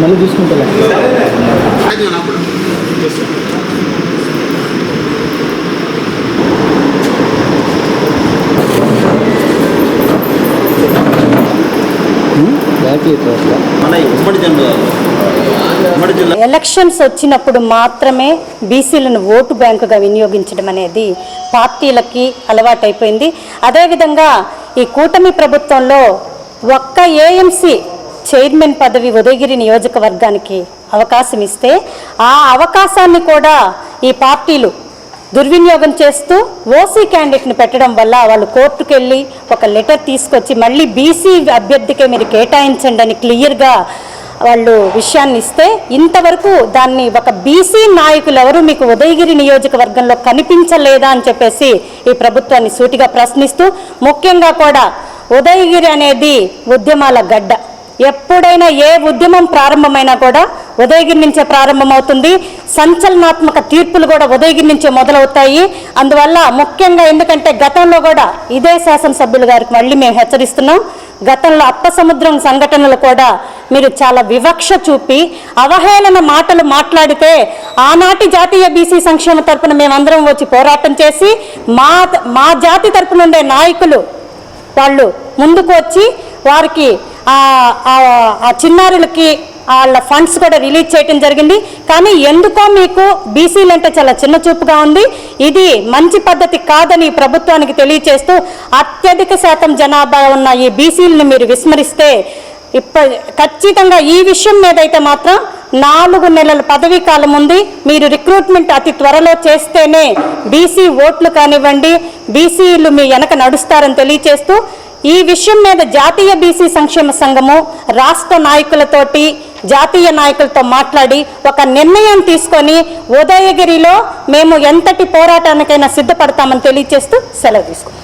మళ్ళీ చూసుకుంటా. ఎలక్షన్స్ వచ్చినప్పుడు మాత్రమే బీసీలను ఓటు బ్యాంకుగా వినియోగించడం అనేది పార్టీలకి అలవాటైపోయింది. అదేవిధంగా ఈ కూటమి ప్రభుత్వంలో ఒక్క ఏఎంసీ చైర్మన్ పదవి ఉదయగిరి నియోజకవర్గానికి అవకాశం ఇస్తే ఆ అవకాశాన్ని కూడా ఈ పార్టీలు దుర్వినియోగం చేస్తూ ఓసీ క్యాండిడేట్ని పెట్టడం వల్ల వాళ్ళు కోర్టుకు వెళ్ళి ఒక లెటర్ తీసుకొచ్చి మళ్ళీ బీసీ అభ్యర్థికే మీరు కేటాయించండి అని క్లియర్గా వాళ్ళు విషయాన్ని ఇస్తే ఇంతవరకు దాన్ని ఒక బీసీ నాయకులు ఎవరు మీకు ఉదయగిరి నియోజకవర్గంలో కనిపించలేదా అని చెప్పేసి ఈ ప్రభుత్వాన్ని సూటిగా ప్రశ్నిస్తూ, ముఖ్యంగా కూడా ఉదయగిరి అనేది ఉద్యమాల గడ్డ. ఎప్పుడైనా ఏ ఉద్యమం ప్రారంభమైనా కూడా ఉదయగిరి నుంచే ప్రారంభమవుతుంది. సంచలనాత్మక తీర్పులు కూడా ఉదయగిరి నుంచే మొదలవుతాయి. అందువల్ల ముఖ్యంగా ఎందుకంటే గతంలో కూడా ఇదే శాసనసభ్యులు గారికి మళ్ళీ మేము హెచ్చరిస్తున్నాం, గతంలో అప్పసముద్రం సంఘటనలు కూడా మీరు చాలా వివక్ష చూపి అవహేళన మాటలు మాట్లాడితే ఆనాటి జాతీయ బీసీ సంక్షేమ తరపున మేమందరం వచ్చి పోరాటం చేసి మా జాతి తరపున ఉండే నాయకులు వాళ్ళు ముందుకు వచ్చి వారికి ఆ చిన్నారులకి వాళ్ళ ఫండ్స్ కూడా రిలీజ్ చేయడం జరిగింది. కానీ ఎందుకో మీకు బీసీలు అంటే చాలా చిన్న చూపుగా ఉంది. ఇది మంచి పద్ధతి కాదని ప్రభుత్వానికి తెలియచేస్తూ అత్యధిక శాతం జనాభా ఉన్న ఈ బీసీలను మీరు విస్మరిస్తే ఖచ్చితంగా ఈ విషయం మీద అయితే మాత్రం 4 నెలల పదవీ కాలం ఉంది. మీరు రిక్రూట్మెంట్ అతి త్వరలో చేస్తేనే బీసీ ఓట్లు కానివ్వండి బీసీలు మీ వెనక నడుస్తారని తెలియచేస్తూ ఈ విషయం మీద జాతీయ బీసీ సంక్షేమ సంఘము రాష్ట్ర నాయకులతోటి జాతీయ నాయకులతో మాట్లాడి ఒక నిర్ణయం తీసుకొని ఉదయగిరిలో మేము ఎంతటి పోరాటానికైనా సిద్ధపడతామని తెలియచేస్తూ సెలవు తీసుకుంటాం.